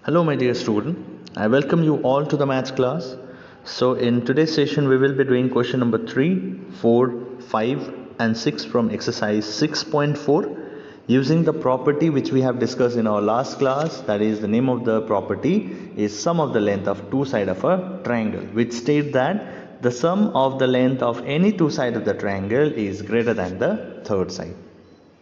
Hello my dear student, I welcome you all to the maths class. So in today's session we will be doing question number 3, 4, 5 and 6 from exercise 6.4 using the property which we have discussed in our last class. That is, the name of the property is sum of the length of two sides of a triangle, which state that the sum of the length of any two sides of the triangle is greater than the third side,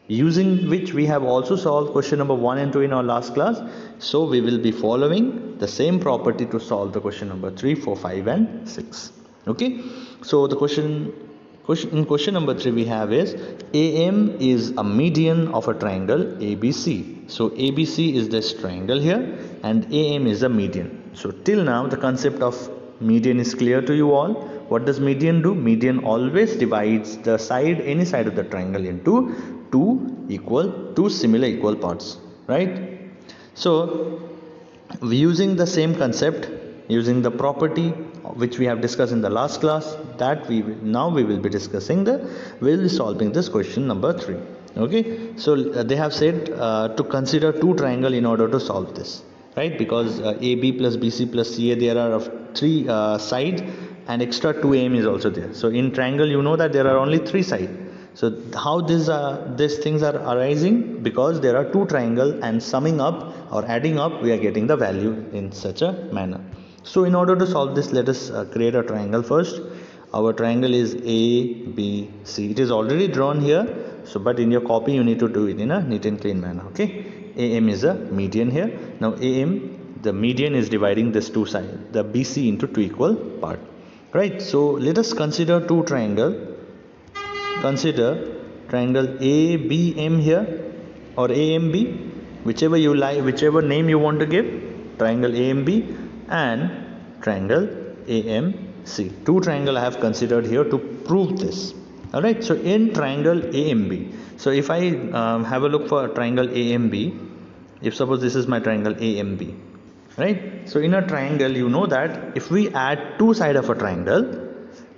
using which we have also solved question number 1 and 2 in our last class. So we will be following the same property to solve the question number 3, 4, 5 and 6. Okay, so the question number 3 we have is AM is a median of a triangle ABC. So ABC is this triangle here and AM is a median. So till now the concept of median is clear to you all. What does median do? Median always divides the side, any side of the triangle, into two similar equal parts, right? So using the same concept, using the property which we have discussed in the last class, that we will be discussing we'll be solving this question number 3. Okay, so they have said to consider two triangle in order to solve this, right? Because AB plus BC plus CA, there are of three sides and extra 2AM is also there. So in triangle you know that there are only three sides. So how these things are arising? Because there are two triangles and summing up or adding up we are getting the value in such a manner. So in order to solve this, let us create a triangle first. Our triangle is ABC. It is already drawn here. So but in your copy you need to do it in a neat and clean manner. Okay, AM is a median here. Now AM, the median, is dividing this two sides, the BC, into two equal part, right? So let us consider two triangle. Consider triangle ABM here or AMB, whichever you like, whichever name you want to give. Triangle AMB and triangle AMC. Two triangle I have considered here to prove this. Alright, so in triangle AMB, so if I have a look for triangle AMB, if suppose this is my triangle AMB, right? So in a triangle you know that if we add two sides of a triangle,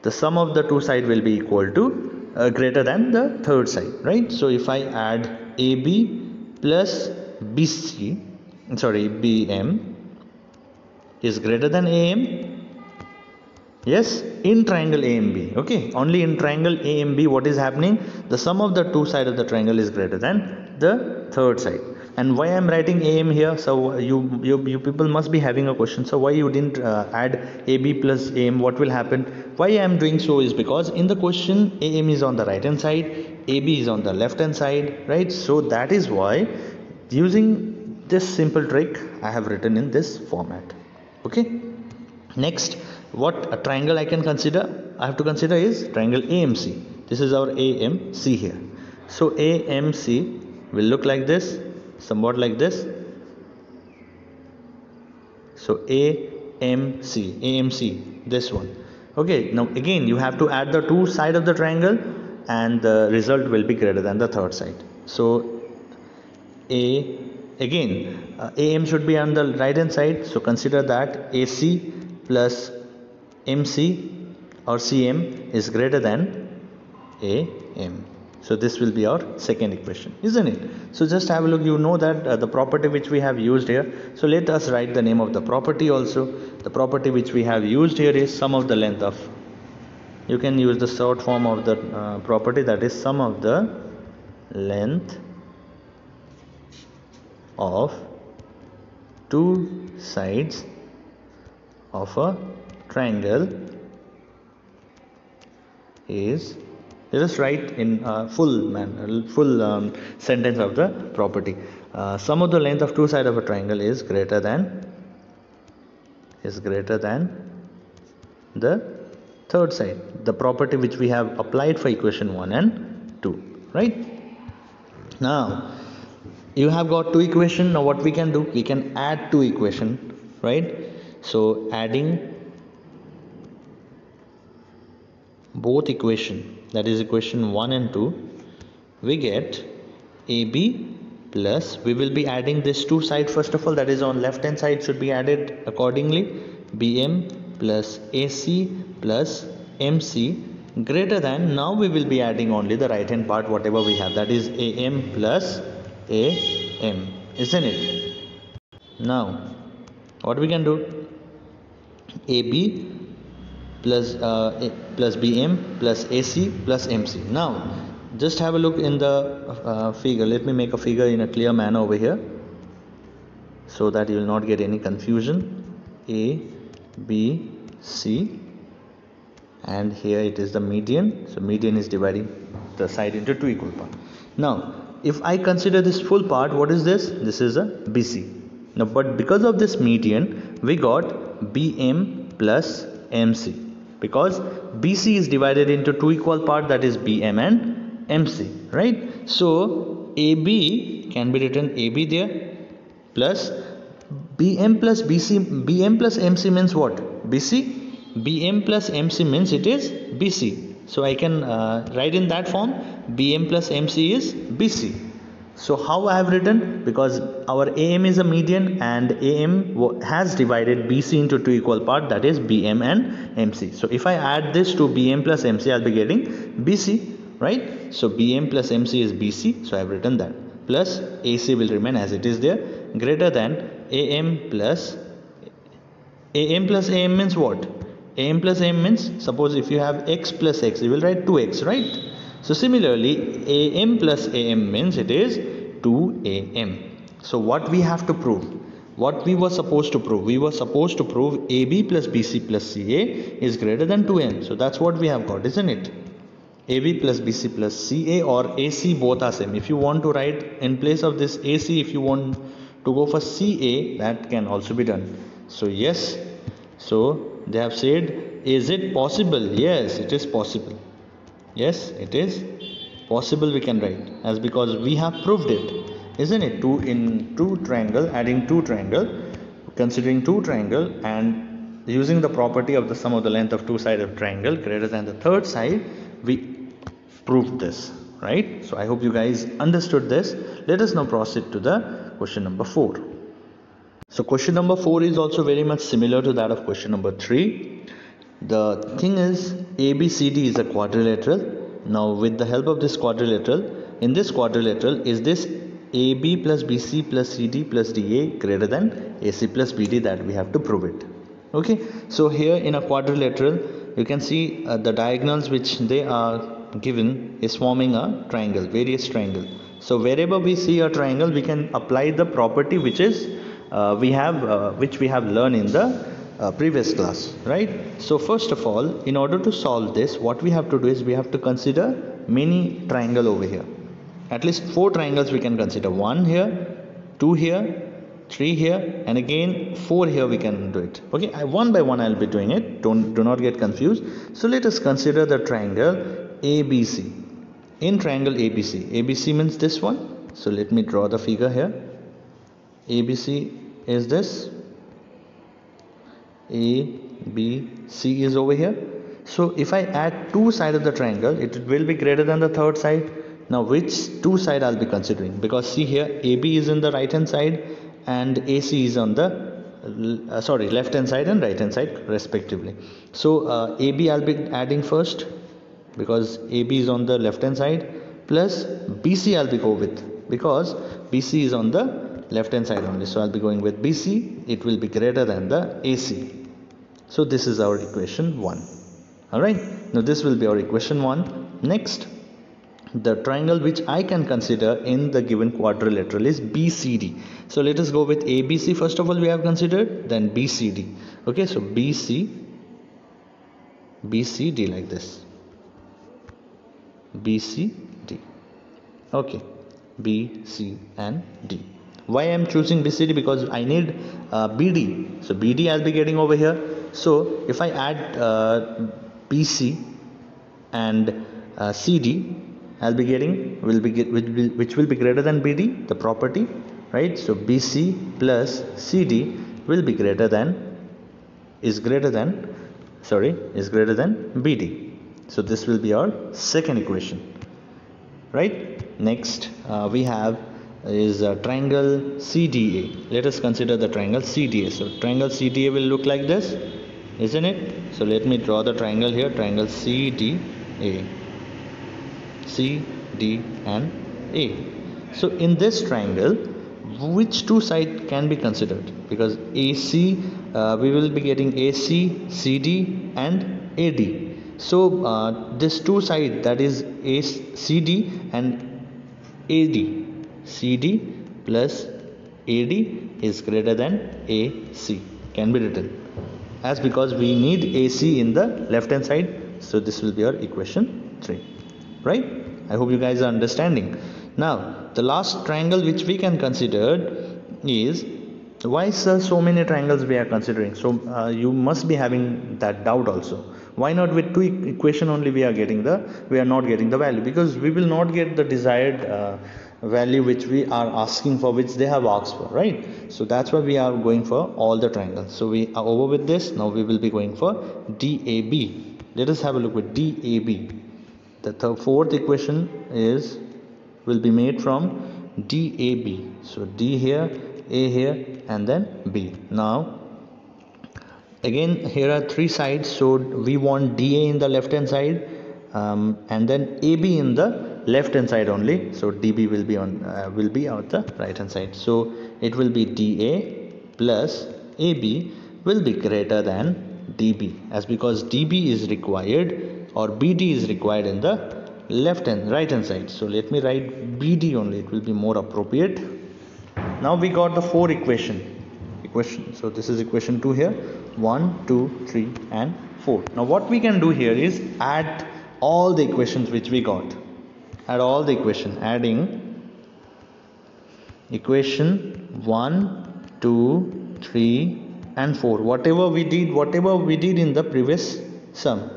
the sum of the two sides will be equal to greater than the third side, right? So if I add AB plus BM is greater than AM. Yes, in triangle AMB. Okay, only in triangle AMB what is happening? The sum of the two sides of the triangle is greater than the third side. And why I am writing AM here? So you people must be having a question. So why you didn't add AB plus AM? What will happen? Why I am doing so is because in the question AM is on the right hand side, AB is on the left hand side, right? So that is why, using this simple trick, I have written in this format. Okay. Next, what a triangle I can consider? I have to consider is triangle AMC. This is our AMC here. So AMC will look like this, somewhat like this. So AMC, this one. Okay, now again you have to add the two sides of the triangle and the result will be greater than the third side. So AM should be on the right hand side. So consider that AC plus MC or CM is greater than AM. So this will be our second equation, isn't it? So just have a look. You know that the property which we have used here. So let us write the name of the property also. The property which we have used here is sum of the length of. You can use the short form of the property, that is sum of the length of two sides of a triangle is. Let us write in full sentence of the property. Sum of the length of two sides of a triangle is greater than the third side. The property which we have applied for equation 1 and 2, right? Now you have got two equations. Now what we can do? We can add two equations, right? So adding both equation, that is equation 1 and 2, we get AB plus, we will be adding this two side first of all, that is on left hand side should be added accordingly, BM plus AC plus MC greater than, now we will be adding only the right hand part whatever we have, that is AM plus AM, isn't it? Now What we can do? AB plus BM plus AC plus MC. Now just have a look in the figure. Let me make a figure in a clear manner over here, so that you will not get any confusion. A, B, C, and here it is the median. So median is dividing the side into two equal parts. Now if I consider this full part, what is this? This is a BC. Now but because of this median, we got BM plus MC, because BC is divided into two equal parts, that is BM and MC, right? So AB can be written AB there, plus BM plus BC. BM plus MC means what? BC. BM plus MC means it is BC. So I can write in that form, BM plus MC is BC. So how I have written? Because our AM is a median and AM has divided BC into two equal parts, that is BM and MC. So if I add this to BM plus MC, I'll be getting BC, right? So BM plus MC is BC, so I have written that. Plus AC will remain as it is there, greater than AM plus AM means what? AM plus AM means, suppose if you have X plus X, you will write 2X, right? So similarly, AM plus AM means it is 2AM. So what we have to prove? What we were supposed to prove? We were supposed to prove AB plus BC plus CA is greater than 2M. So that's what we have got, isn't it? AB plus BC plus CA or AC, both are same. If you want to write in place of this AC, if you want to go for CA, that can also be done. So yes, so they have said, is it possible? Yes, it is possible. Yes, it is possible, we can write, as because we have proved it, isn't it? Two triangle, adding two triangle, considering two triangle and using the property of the sum of the length of two sides of triangle greater than the third side, we proved this, right? So I hope you guys understood this. Let us now proceed to the question number 4. So question number 4 is also very much similar to that of question number 3. The thing is, ABCD is a quadrilateral. Now with the help of this quadrilateral, in this quadrilateral, is this AB plus BC plus CD plus DA greater than AC plus BD? That we have to prove it. Okay, so here in a quadrilateral, you can see the diagonals which they are given is forming a triangle, various triangle. So wherever we see a triangle, we can apply the property which is which we have learned in the previous class, right? So first of all, in order to solve this, what we have to do is we have to consider many triangle over here. At least 4 triangles we can consider. 1 here, 2 here, 3 here, and again 4 here we can do it. Okay, one by one I'll be doing it. Do not get confused. So let us consider the triangle ABC. In triangle ABC means this one. So let me draw the figure here. ABC is this. ABC is over here. So if I add two sides of the triangle, it will be greater than the third side. Now which two side I'll be considering? Because see here, AB is in the right hand side and AC is on the left hand side and right hand side respectively. So AB I'll be adding first, because AB is on the left hand side, plus BC I'll be go with, because BC is on the left hand side only. So I'll be going with BC. It will be greater than the AC. So this is our equation 1. Alright, now this will be our equation 1. Next, the triangle which I can consider in the given quadrilateral is BCD. So let us go with ABC first of all we have considered, then BCD. Okay, so BCD like this. BCD. Okay, B, C and D. Why I am choosing BCD? Because I need BD. So BD I'll be getting over here. So if I add BC and CD, I'll be getting which will be greater than BD, the property, right? So BC plus CD will be greater than BD. So this will be our second equation, right? Next we have is triangle CDA. Let us consider the triangle CDA. So triangle CDA will look like this, isn't it? So let me draw the triangle here, triangle CDA. C, D and A. So in this triangle, which two side can be considered, because AC, we will be getting AC, CD and AD. So this two side, that is CD and AD, CD plus AD is greater than AC, can be written, as because we need AC in the left hand side. So this will be our equation 3, right? I hope you guys are understanding. Now the last triangle which we can consider is, why sir so many triangles we are considering? So you must be having that doubt also. Why not with two equation only we are not getting the value? Because we will not get the desired value which we are asking for, which they have asked for, right? So that's why we are going for all the triangles. So we are over with this. Now we will be going for DAB. Let us have a look with DAB. The fourth equation will be made from DAB. So D here, A here and then B. Now again here are three sides, so we want DA in the left hand side and then AB in the left hand side only. So DB will be on the right hand side. So it will be DA plus AB will be greater than DB, as because DB is required or BD is required in the right hand side. So let me write BD only, it will be more appropriate. Now we got the four equation. So this is equation 2 here, 1, 2, 3 and 4. Now what we can do here is add all the equations which we got. Add all the equation, adding equation 1, 2, 3 and 4. Whatever we did in the previous sum.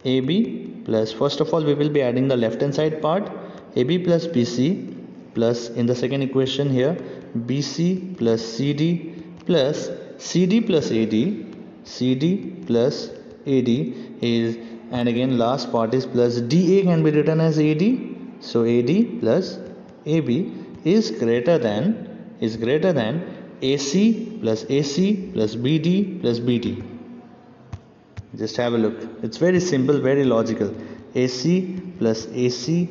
AB plus, first of all we will be adding the left hand side part, AB plus BC plus, in the second equation here, BC plus CD plus CD plus AD, CD plus AD is, and again last part is plus DA can be written as AD. So AD plus AB is greater than AC plus AC plus BD plus BD. Just have a look. It's very simple, very logical. AC plus BD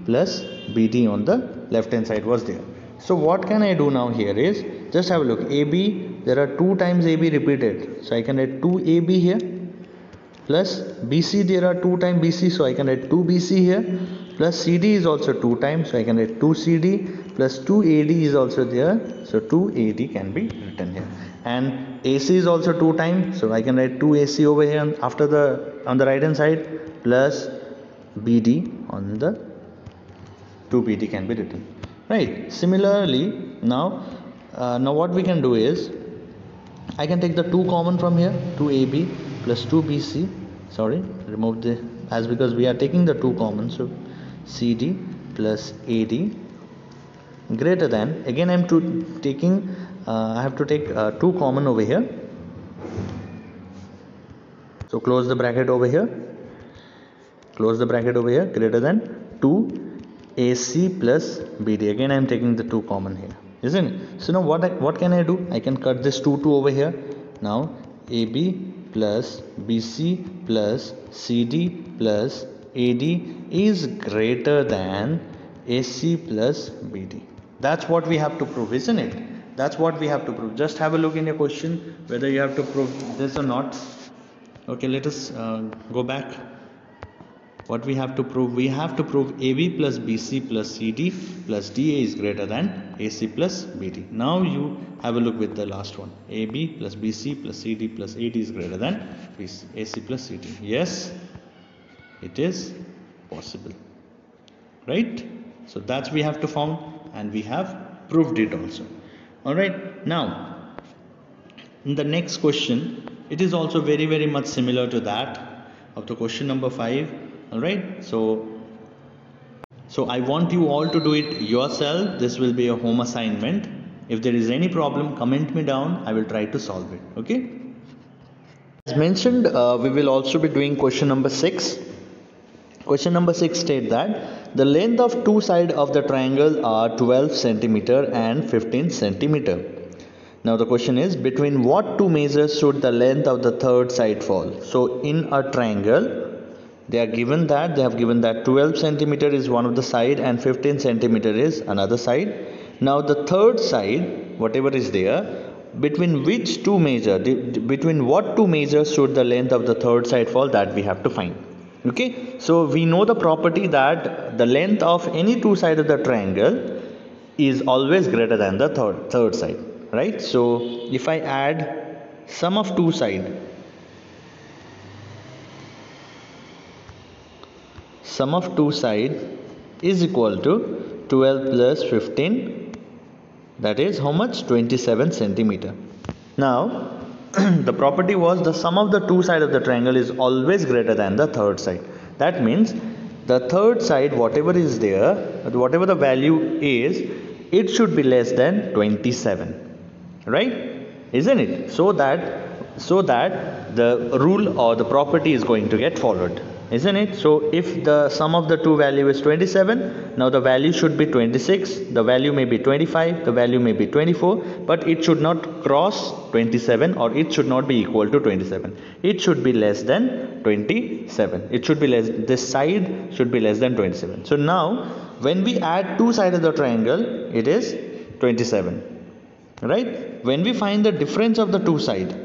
plus BD on the left hand side was there. So what can I do now here is, just have a look. AB, there are 2 times AB repeated, so I can write 2AB here, plus BC, there are 2 times BC, so I can write 2BC here, plus CD is also 2 times, so I can write 2CD, plus 2AD is also there, so 2AD can be written here. And AC is also 2 times, so I can write 2AC over here on the right hand side, plus BD on the 2BD can be written, right? Similarly, now what we can do is, I can take the 2 common from here, 2AB plus 2BC, remove the, as because we are taking the 2 common, so CD plus AD greater than, again I have to take 2 common over here, so close the bracket over here, greater than 2 AC plus BD, again I am taking the 2 common here, isn't it? So now what can I do? I can cut this 2 over here. Now AB plus BC plus CD plus AD is greater than AC plus BD. That's what we have to prove, isn't it? That's what we have to prove. Just have a look in your question whether you have to prove this or not. Okay, let us go back. What we have to prove? We have to prove AB plus BC plus CD plus DA is greater than AC plus BD. Now you have a look with the last one. AB plus BC plus CD plus AD is greater than AC plus CD. Yes, it is possible, right? So that's we have to found, and we have proved it also. All right. Now in the next question, it is also very, very much similar to that of the question number 5. All right, so I want you all to do it yourself. This will be a home assignment. If there is any problem, comment me down. I will try to solve it. Okay, as mentioned, we will also be doing question number 6. Question number 6 states that the length of 2 sides of the triangle are 12 centimeter and 15 centimeter. Now the question is, between what 2 measures should the length of the third side fall? So in a triangle, They have given that 12 centimeter is one of the side and 15 centimeter is another side. Now the third side, whatever is there, between which two measure, between what two measures should the length of the third side fall, that we have to find. Okay, so we know the property that the length of any two sides of the triangle is always greater than the third side, right? So if I add sum of two sides, sum of two sides is equal to 12 plus 15, that is how much? 27 centimeter. Now the property was the sum of the two sides of the triangle is always greater than the third side. That means the third side, whatever is there, whatever the value is, it should be less than 27, right? Isn't it? So that the rule or the property is going to get followed, isn't it? So if the sum of the two value is 27, now the value should be 26, the value may be 25, the value may be 24, but it should not cross 27, or it should not be equal to 27. It should be less than 27. It should be less, this side should be less than 27. So now when we add two sides of the triangle, it is 27, right? When we find the difference of the two sides,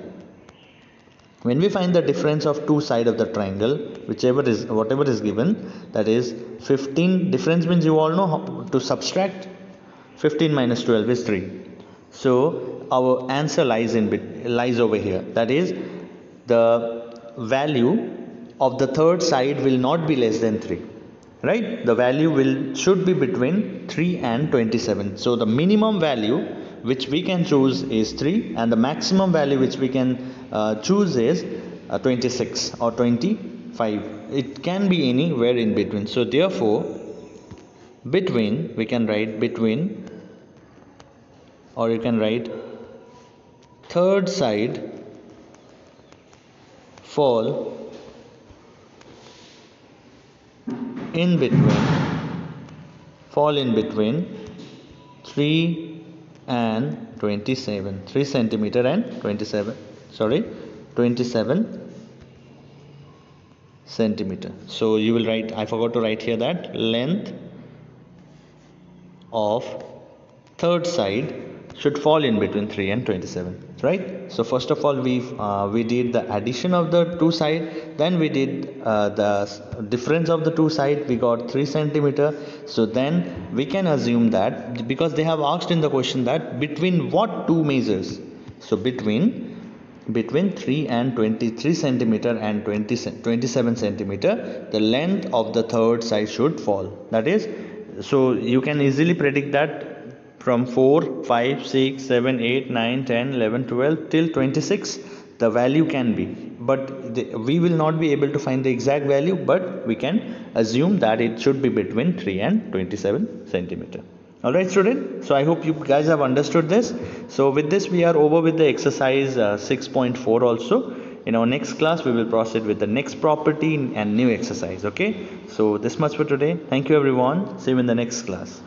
when we find the difference of two sides of the triangle, whatever is given, that is 15, difference means you all know how to subtract. 15 minus 12 is 3. So our answer lies over here, that is the value of the third side will not be less than 3, right? The value should be between 3 and 27. So the minimum value which we can choose is 3, and the maximum value which we can choose is 26 or 25. It can be anywhere in between. So therefore between, we can write between, or you can write third side fall in between 3 and 27, 3 centimeter and 27 centimeter. So you will write, I forgot to write here, that length of third side should fall in between 3 and 27, right? So first of all we did the addition of the two side, then we did the difference of the two side, we got 3 centimeter. So then we can assume that, because they have asked in the question that between what two measures, so between 3 and 23 centimeter and 27 centimeter, the length of the third side should fall. That is, so you can easily predict that from 4, 5, 6, 7, 8, 9, 10, 11, 12 till 26 the value can be, but we will not be able to find the exact value, but we can assume that it should be between 3 and 27 centimeter. Alright student, so I hope you guys have understood this. So with this we are over with the exercise 6.4 also. In our next class we will proceed with the next property and new exercise. Okay, so this much for today. Thank you everyone. See you in the next class.